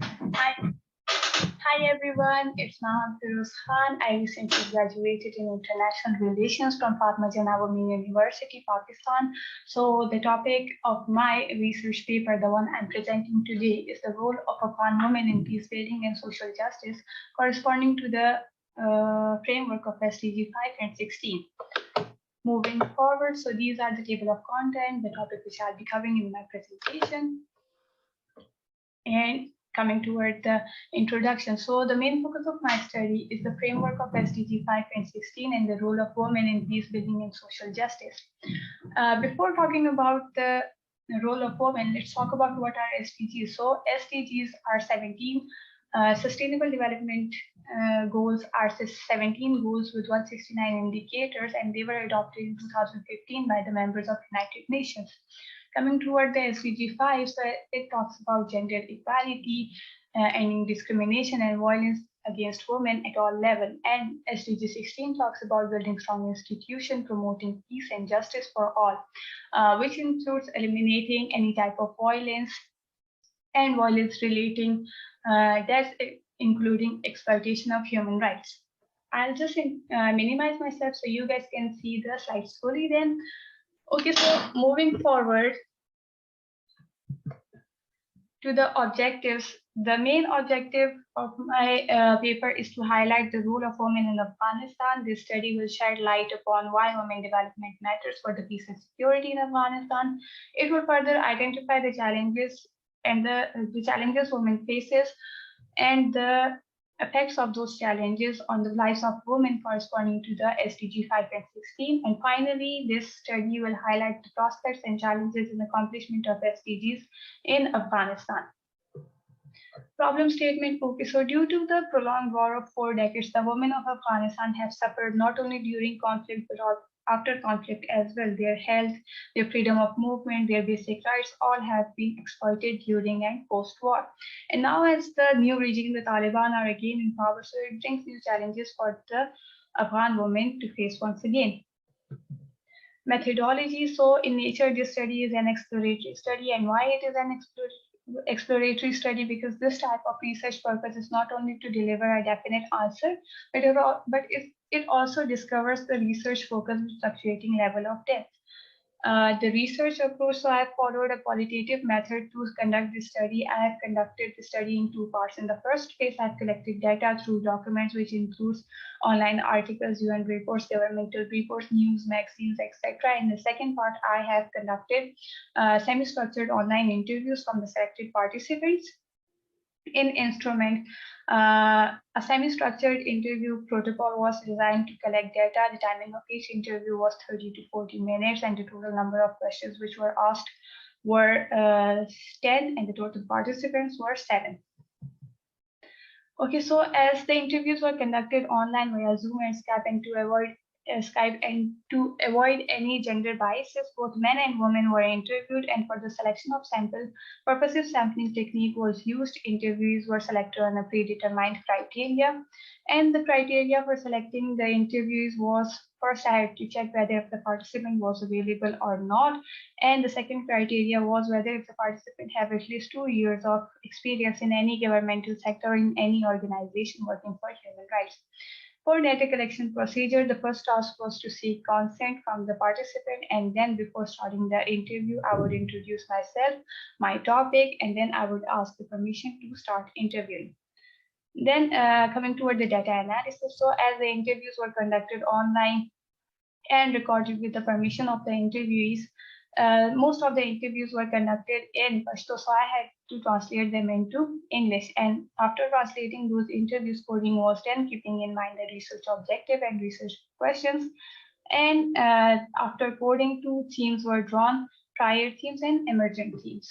Hi, hi everyone. It's Maham, Feroz. I recently graduated in International Relations from Fatima Jinnah Women University, Pakistan. So the topic of my research paper, the one I'm presenting today, is the role of Afghan women in peace building and social justice, corresponding to the framework of SDG 5 and 16. Moving forward, so these are the table of content, the topic which I'll be covering in my presentation. And coming toward the introduction. So the main focus of my study is the framework of SDG 5 and 16 and the role of women in peace building and social justice. Before talking about the role of women, let's talk about what are SDGs. So SDGs are 17 Sustainable Development Goals are 17 goals with 169 indicators, and they were adopted in 2015 by the members of United Nations. Coming toward the SDG 5, so it talks about gender equality, ending discrimination and violence against women at all levels. And SDG 16 talks about building strong institutions, promoting peace and justice for all, which includes eliminating any type of violence and violence relating that's including exploitation of human rights. I'll just minimize myself so you guys can see the slides fully then. Okay, so moving forward to the objectives, the main objective of my paper is to highlight the role of women in Afghanistan. This study will shed light upon why women development matters for the peace and security in Afghanistan. It will further identify the challenges and the challenges women faces and the effects of those challenges on the lives of women corresponding to the SDG 5 and 16. And finally, this study will highlight the prospects and challenges in accomplishment of SDGs in Afghanistan. Problem statement. Okay, so due to the prolonged war of 4 decades, the women of Afghanistan have suffered not only during conflict but also after conflict as well. Their health, their freedom of movement, their basic rights all have been exploited during and post-war. And now as the new regime, the Taliban are again in power, so it brings new challenges for the Afghan women to face once again. Methodology. So in nature, this study is an exploratory study. And why it is an exploratory study? Because this type of research purpose is not only to deliver a definite answer, but it also discovers the research focus with fluctuating level of depth. The research approach, so I have followed a qualitative method to conduct this study. I have conducted the study in 2 parts. In the first phase, I have collected data through documents, which includes online articles, UN reports, governmental reports, news, magazines, etc. In the second part, I have conducted semi-structured online interviews from the selected participants. In instrument, a semi-structured interview protocol was designed to collect data. The timing of each interview was 30 to 40 minutes, and the total number of questions which were asked were 10, and the total participants were 7. Okay, so as the interviews were conducted online via Zoom and Skype, and to avoid any gender biases, both men and women were interviewed, and for the selection of sample, purposive sampling technique was used. Interviews were selected on a predetermined criteria, and the criteria for selecting the interviews was, first I had to check whether if the participant was available or not, and the second criteria was whether if the participant have at least 2 years of experience in any governmental sector or in any organization working for human rights. For data collection procedure, the first task was to seek consent from the participant, and then before starting the interview, I would introduce myself, my topic, and then I would ask the permission to start interviewing. Then coming toward the data analysis, so as the interviews were conducted online and recorded with the permission of the interviewees, most of the interviews were conducted in Pashto, so I had to translate them into English. And after translating those interviews, coding was done, keeping in mind the research objective and research questions. And after coding, 2 themes were drawn: prior themes and emergent themes.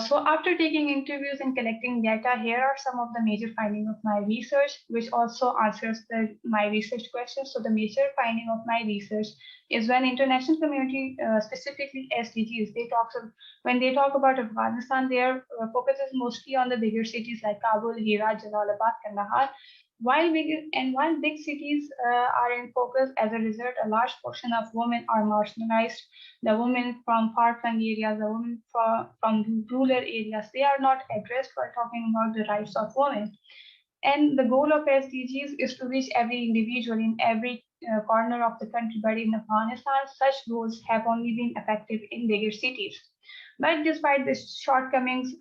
So after taking interviews and collecting data, here are some of the major findings of my research, which also answers my research questions. So the major finding of my research is when international community, specifically SDGs, when they talk about Afghanistan, their focus is mostly on the bigger cities like Kabul, Herat, Jalalabad, Kandahar. While big cities are in focus, as a result, a large portion of women are marginalized. The women from far-flung areas, the women from rural areas, they are not addressed while talking about the rights of women. And the goal of SDGs is to reach every individual in every corner of the country. But in Afghanistan, such goals have only been effective in bigger cities. But despite the shortcomings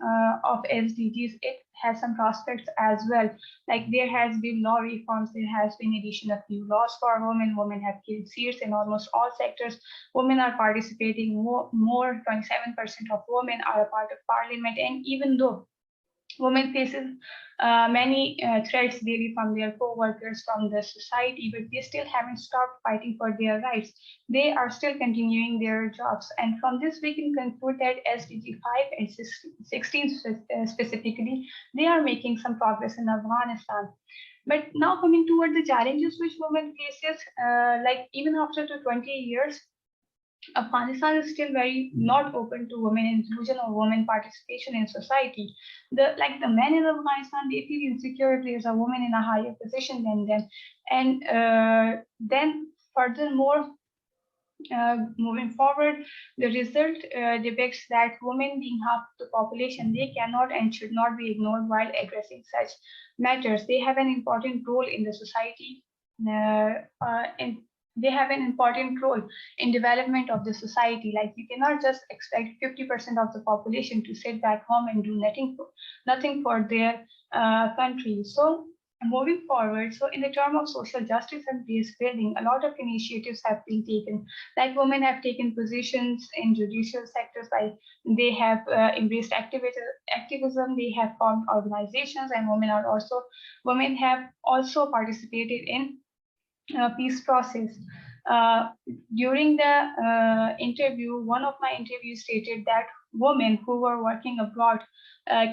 of SDGs, it has some prospects as well. Like there has been law reforms, there has been addition of new laws for women. Women have gained seats in almost all sectors. Women are participating more 27% of women are a part of parliament. And even though women faces many threats daily from their co-workers, from the society, but they still haven't stopped fighting for their rights. They are still continuing their jobs. And from this, we can conclude that SDG 5 and 16 specifically, they are making some progress in Afghanistan. But now coming toward the challenges which women faces, like even after the 20 years, Afghanistan is still very not open to women inclusion or women participation in society. The men in Afghanistan, they feel insecure if there's a woman in a higher position than them. And then furthermore, moving forward, the result depicts that women being half the population, they cannot and should not be ignored while addressing such matters. They have an important role in the society. And they have an important role in development of the society. Like you cannot just expect 50% of the population to sit back home and do nothing for their country. So moving forward, so in the term of social justice and peace building, a lot of initiatives have been taken. Like women have taken positions in judicial sectors, like they have embraced activism, they have formed organizations, and women have also participated in peace process. During the interview, one of my interviews stated that women who were working abroad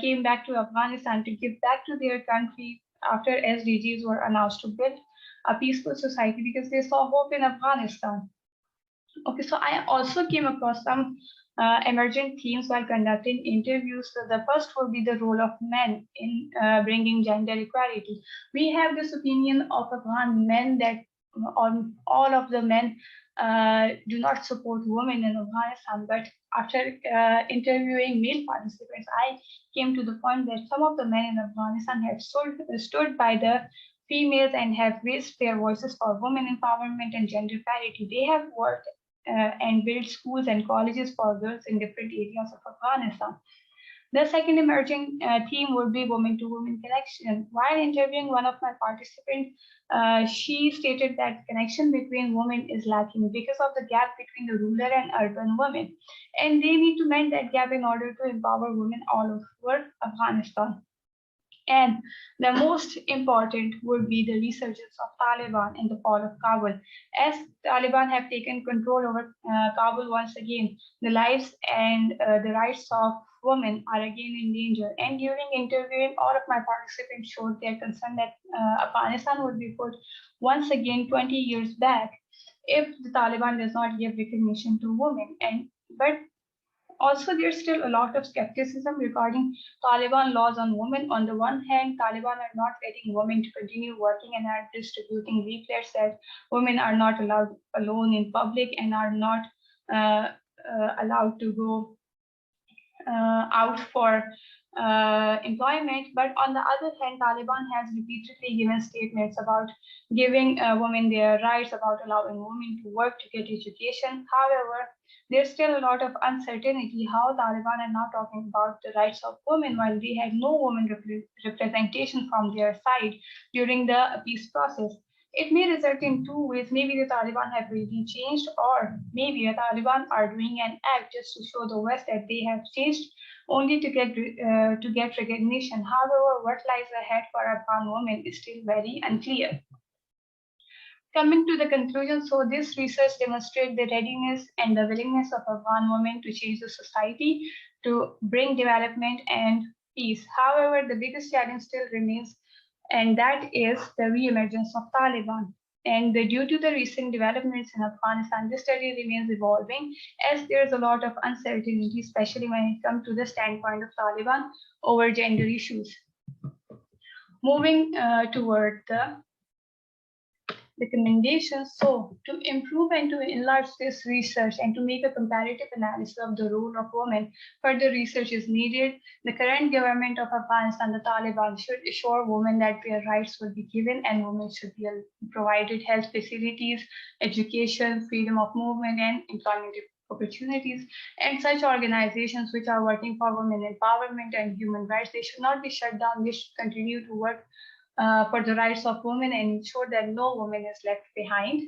came back to Afghanistan to give back to their country after SDGs were announced, to build a peaceful society because they saw hope in Afghanistan. Okay, so I also came across some emergent themes while conducting interviews. So the first would be the role of men in bringing gender equality. We have this opinion of Afghan men that all of the men do not support women in Afghanistan. But after interviewing male participants, I came to the point that some of the men in Afghanistan have stood by the females and have raised their voices for women empowerment and gender parity. They have worked and built schools and colleges for girls in different areas of Afghanistan. The second emerging theme would be women-to-women connection. While interviewing one of my participants, she stated that connection between women is lacking because of the gap between the rural and urban women. And they need to mend that gap in order to empower women all over Afghanistan. And the most important would be the resurgence of Taliban in the fall of Kabul. As Taliban have taken control over Kabul once again, the lives and the rights of women are again in danger. And during interviewing, all of my participants showed their concern that Afghanistan would be put once again 20 years back if the Taliban does not give recognition to women. But also, there's still a lot of skepticism regarding Taliban laws on women. On the one hand, Taliban are not letting women to continue working and are distributing leaflets that women are not allowed alone in public and are not allowed to go out for employment. But on the other hand, Taliban has repeatedly given statements about giving women their rights, about allowing women to work, to get education. However, there's still a lot of uncertainty how Taliban are not talking about the rights of women while they had no women representation from their side during the peace process. It may result in two ways. Maybe the Taliban have really changed, or maybe the Taliban are doing an act just to show the West that they have changed, only to get recognition. However, what lies ahead for Afghan women is still very unclear. Coming to the conclusion, so this research demonstrates the readiness and the willingness of Afghan women to change the society, to bring development and peace. However, the biggest challenge still remains, and that is the re-emergence of Taliban. And due to the recent developments in Afghanistan, this study remains evolving as there's a lot of uncertainty, especially when it comes to the standpoint of Taliban over gender issues. Moving toward the recommendations. So, to improve and to enlarge this research and to make a comparative analysis of the role of women, further research is needed. The current government of Afghanistan, the Taliban, should assure women that their rights will be given and women should be provided health facilities, education, freedom of movement, and employment opportunities. And such organizations which are working for women empowerment and human rights, they should not be shut down. They should continue to work for the rights of women and ensure that no woman is left behind.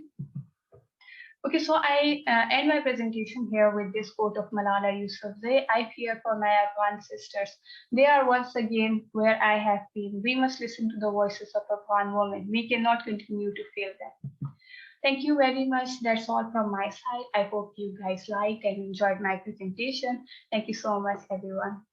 Okay, so I end my presentation here with this quote of Malala Yousafzai: "I fear for my Afghan sisters. They are once again where I have been. We must listen to the voices of Afghan women. We cannot continue to fail them." Thank you very much. That's all from my side. I hope you guys liked and enjoyed my presentation. Thank you so much, everyone.